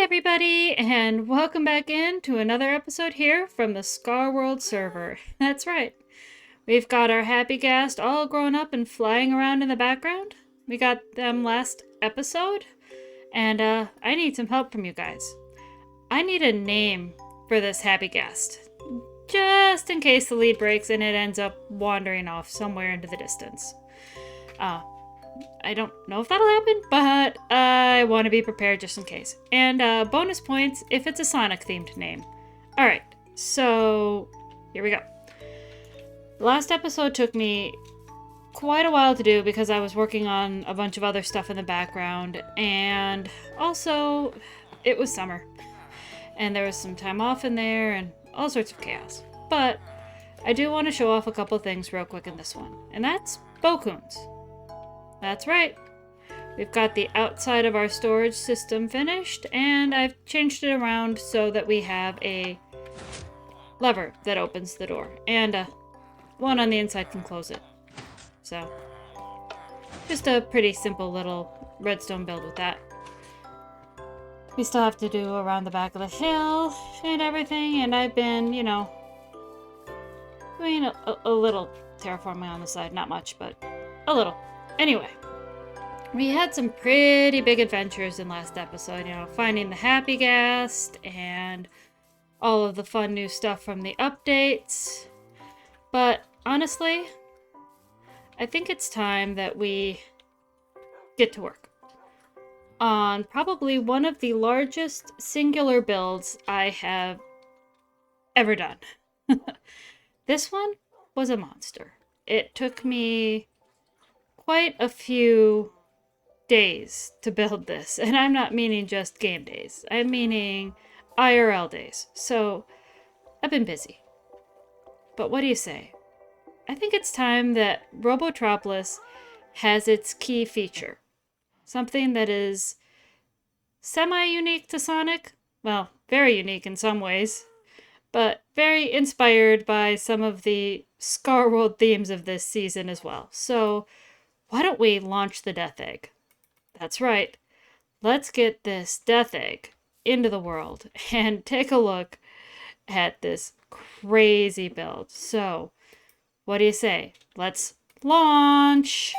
everybody, and welcome back in to another episode here from the Scarworld server. That's right. We've got our happy ghast all grown up and flying around in the background. We got them last episode, and I need some help from you guys. I need a name for this happy ghast, just in case the lead breaks and it ends up wandering off somewhere into the distance. I don't know if that'll happen, but I want to be prepared just in case. And bonus points if it's a Sonic-themed name. Alright, so here we go. The last episode took me quite a while to do because I was working on a bunch of other stuff in the background, and also it was summer. And there was some time off in there and all sorts of chaos. But I do want to show off a couple things real quick in this one, and that's Bokoons. That's right. We've got the outside of our storage system finished, and I've changed it around so that we have a lever that opens the door, and one on the inside can close it. So, just a pretty simple little redstone build with that. We still have to do around the back of the hill and everything, and I've been, doing a little terraforming on the side. Not much, but a little. Anyway, we had some pretty big adventures in last episode, finding the happy ghast and all of the fun new stuff from the updates. But honestly, I think it's time that we get to work on probably one of the largest singular builds I have ever done. This one was a monster. It took me quite a few days to build this, and I'm not meaning just game days. I'm meaning IRL days. So I've been busy. But what do you say? I think it's time that Robotorpolis has its key feature. Something that is semi-unique to Sonic. Well, very unique in some ways, but very inspired by some of the Scarworld themes of this season as well. So why don't we launch the Death Egg? That's right. Let's get this Death Egg into the world and take a look at this crazy build. So, what do you say? Let's launch!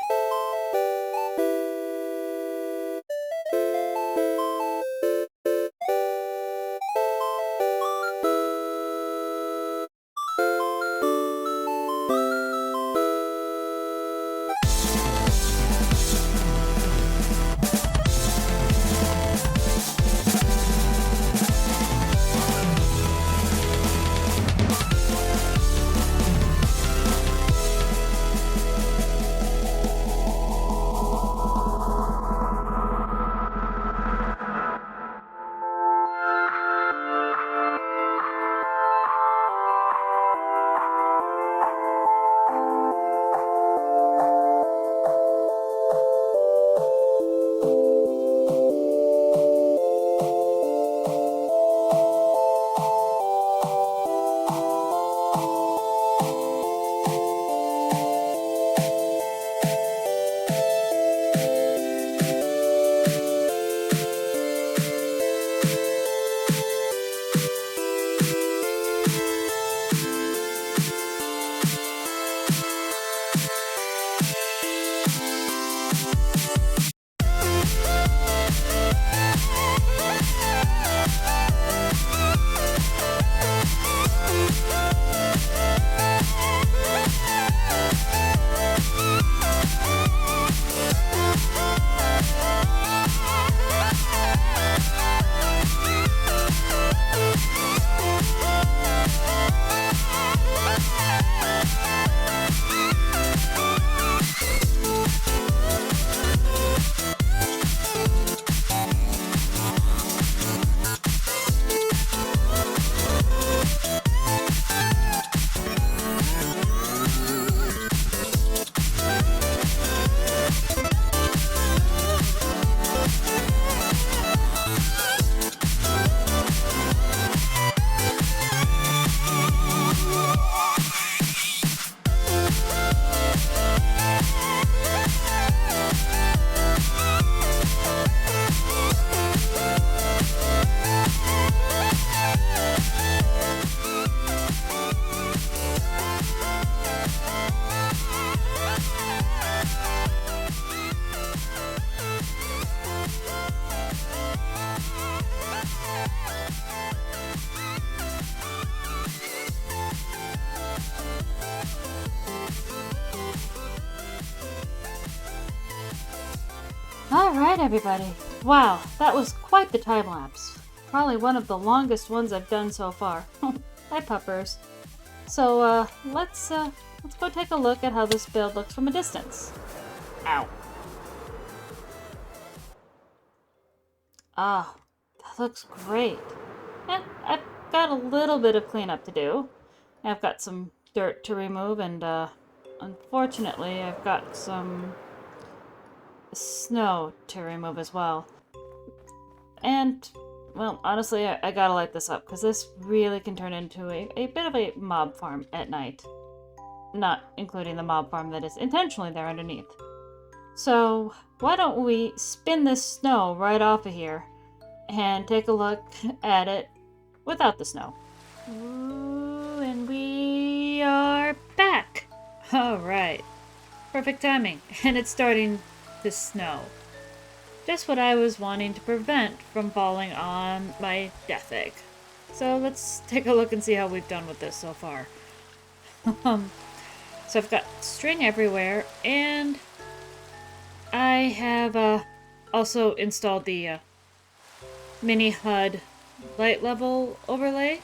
Alright, everybody. Wow, that was quite the time lapse. Probably one of the longest ones I've done so far. Hi, puppers. So, let's go take a look at how this build looks from a distance. Ow. Ah, that looks great. And I've got a little bit of cleanup to do. I've got some dirt to remove, and unfortunately, I've got some snow to remove as well. And, well, honestly, I gotta light this up, because this really can turn into a bit of a mob farm at night. Not including the mob farm that is intentionally there underneath. So, why don't we spin this snow right off of here and take a look at it without the snow. Ooh, and we are back! Alright. Perfect timing. And it's starting to snow. Just what I was wanting to prevent from falling on my death egg. So let's take a look and see how we've done with this so far. So I've got string everywhere, and I have also installed the mini HUD light level overlay.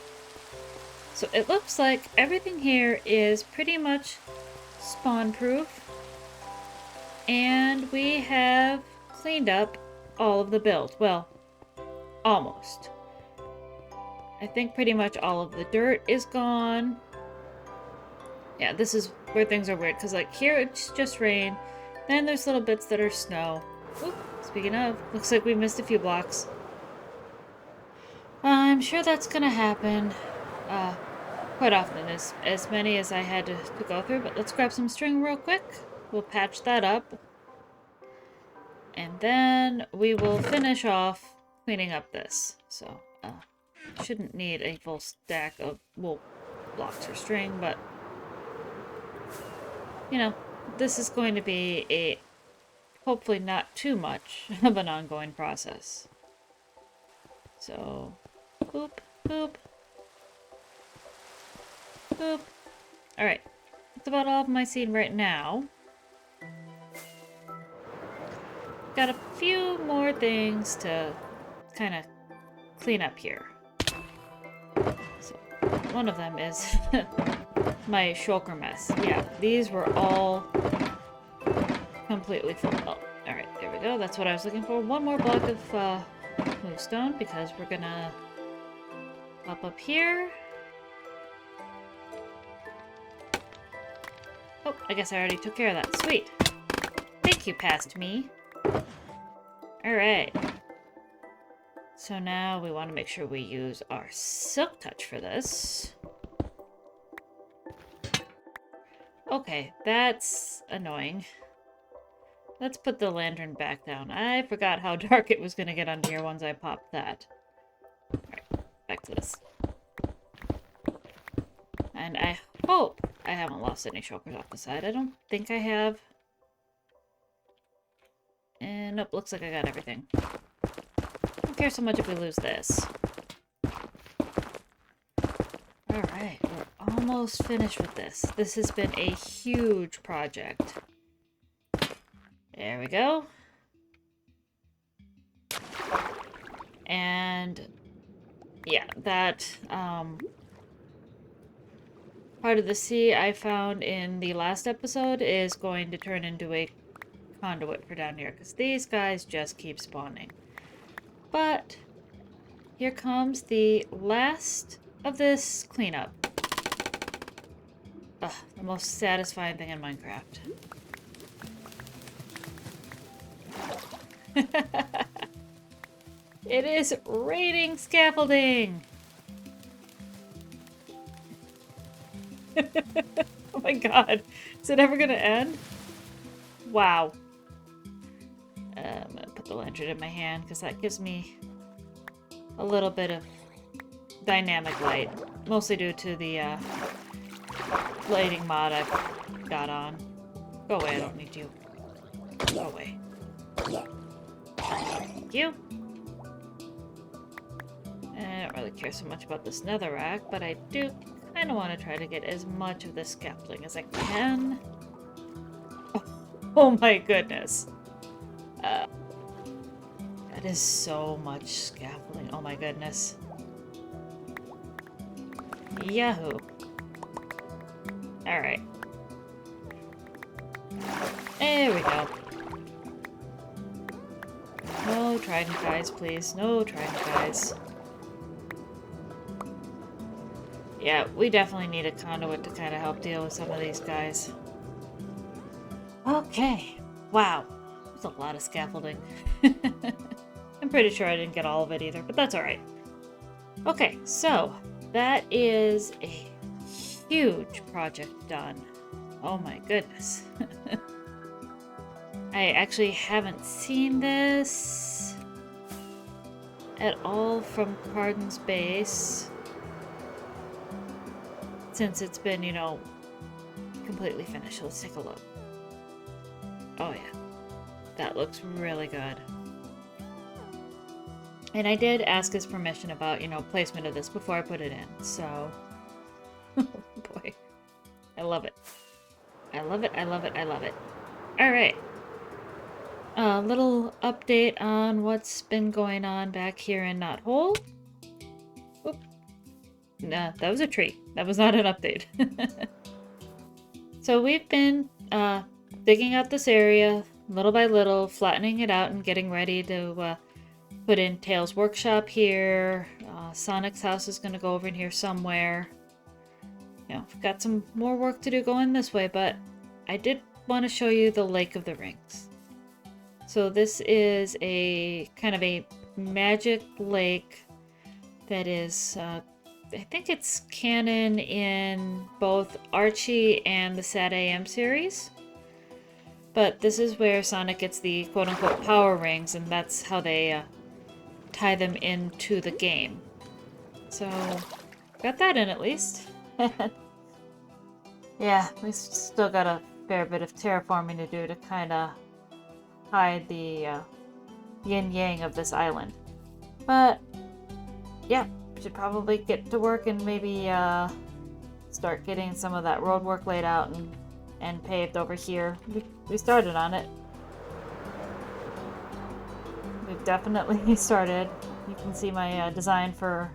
So it looks like everything here is pretty much spawn proof, and we have cleaned up all of the build. Well, almost. I think pretty much all of the dirt is gone. Yeah, this is where things are weird, because like here it's just rain, then there's little bits that are snow. Oop, speaking of, looks like we missed a few blocks. I'm sure that's gonna happen quite often, as many as I had to go through, but let's grab some string real quick. We'll patch that up. And then we will finish off cleaning up this. So, shouldn't need a full stack of wool blocks or string, but you know, this is going to be a hopefully not too much of an ongoing process. So, boop, boop, boop. Alright, that's about all of my scene right now. Got a few more things to kind of clean up here. So, one of them is my shulker mess. Yeah, these were all completely full. Oh, alright, there we go. That's what I was looking for. One more block of movestone, because we're gonna up here. Oh, I guess I already took care of that. Sweet. Thank you, past me. Alright. So now we want to make sure we use our silk touch for this. Okay, that's annoying. Let's put the lantern back down. I forgot how dark it was going to get under here once I popped that. Alright, back to this. And I hope I haven't lost any shulkers off the side. I don't think I have. And nope, looks like I got everything. Don't care so much if we lose this. Alright, we're almost finished with this. This has been a huge project. There we go. And yeah, that part of the sea I found in the last episode is going to turn into a conduit for down here, because these guys just keep spawning. But here comes the last of this cleanup. Ugh, the most satisfying thing in Minecraft. It is raining scaffolding! Oh my god, is it ever gonna end? Wow. I'm gonna put the lantern in my hand, because that gives me a little bit of dynamic light. Mostly due to the lighting mod I've got on. Go away, I don't need you. Go away. Thank you. I don't really care so much about this netherrack, but I do kind of want to try to get as much of this scaffolding as I can. Oh my goodness. That is so much scaffolding. Oh my goodness. Yahoo. Alright. There we go. No trident guys, please. No trident guys. Yeah, we definitely need a conduit to kind of help deal with some of these guys. Okay. Wow. That's a lot of scaffolding. I'm pretty sure I didn't get all of it either, but that's alright. Okay, so that is a huge project done. Oh my goodness. I actually haven't seen this at all from Cardin's base since it's been, you know, completely finished. Let's take a look. Oh yeah, that looks really good. And I did ask his permission about, you know, placement of this before I put it in, so... Oh boy. I love it. I love it, I love it, I love it. Alright. A little update on what's been going on back here in Knothole. Oop. Nah, that was a tree. That was not an update. So we've been digging out this area little by little, flattening it out and getting ready to put in Tails' workshop here. Sonic's house is going to go over in here somewhere. You know, we've got some more work to do going this way, but I did want to show you the Lake of the Rings. So this is a kind of a magic lake that is, I think it's canon in both Archie and the Sad AM series. But this is where Sonic gets the quote-unquote power rings, and that's how they tie them into the game. So, got that in at least. Yeah, we still got a fair bit of terraforming to do to kind of hide the yin-yang of this island. But, yeah, should probably get to work and maybe start getting some of that road work laid out and paved over here. We started on it. We've definitely started. You can see my design for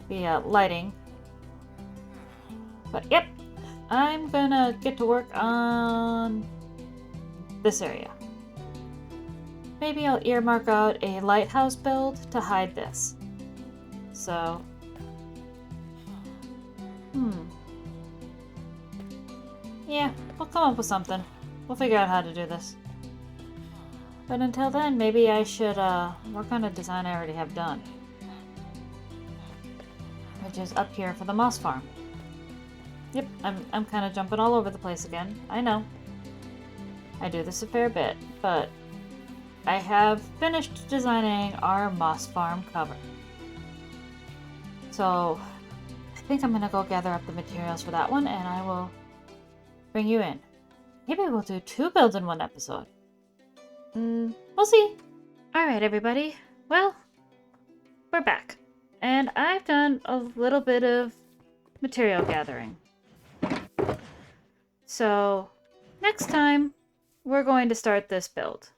the lighting. But yep, I'm gonna get to work on this area. Maybe I'll earmark out a lighthouse build to hide this. So, yeah, we'll come up with something. We'll figure out how to do this. But until then, maybe I should work on a design I already have done. Which is up here for the moss farm. Yep, I'm kind of jumping all over the place again. I know. I do this a fair bit, but I have finished designing our moss farm cover. So, I think I'm gonna go gather up the materials for that one, and I will bring you in. Maybe we'll do 2 builds in one episode. We'll see. Alright, everybody. Well, we're back. And I've done a little bit of material gathering. So, next time, we're going to start this build.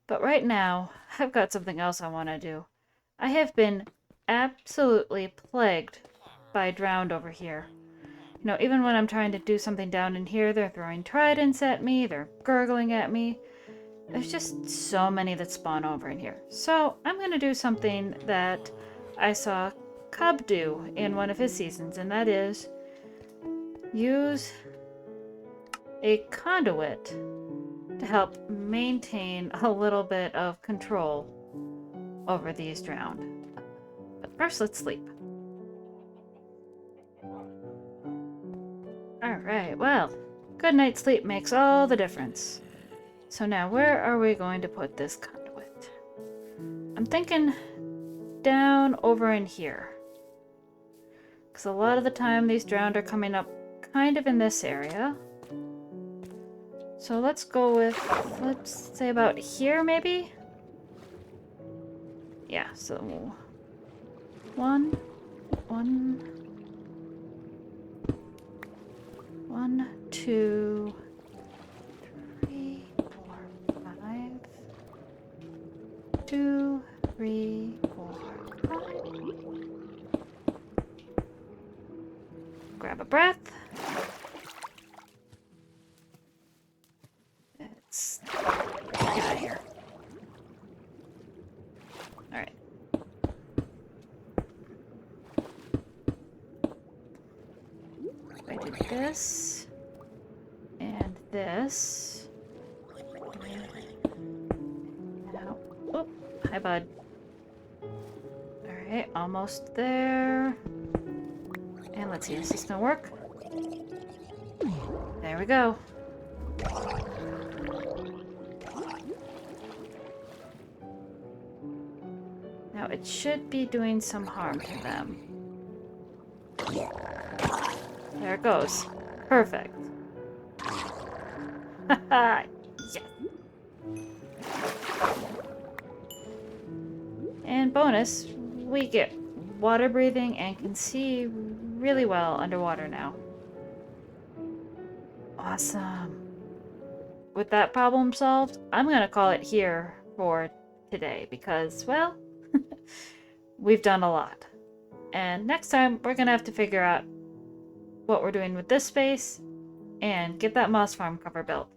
But right now, I've got something else I want to do. I have been absolutely plagued by drowned over here. You know, even when I'm trying to do something down in here, they're throwing tridents at me, they're gurgling at me. There's just so many that spawn over in here. So I'm going to do something that I saw Cub do in one of his seasons, and that is use a conduit to help maintain a little bit of control over these drowned. But first, let's sleep. Alright, well, good night's sleep makes all the difference. So now, where are we going to put this conduit? I'm thinking down over in here. Because a lot of the time these drowned are coming up kind of in this area. So let's go with, let's say about here maybe? Yeah, so 1, 2, 3, 4, 5. 2, grab a breath. Let's get out of here. Alright. I did this. And this. Now, oh, hi bud. Alright, almost there. And let's see, is this gonna work? There we go. Now it should be doing some harm to them. There it goes. Perfect. Haha! Yes. And bonus, we get water breathing and can see really well underwater now. Awesome. With that problem solved, I'm gonna call it here for today because, well, we've done a lot. And next time, we're gonna have to figure out what we're doing with this space and get that moss farm cover built.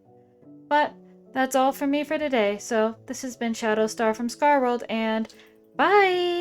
But that's all from me for today, so this has been Shadow Star from Scarworld, and bye!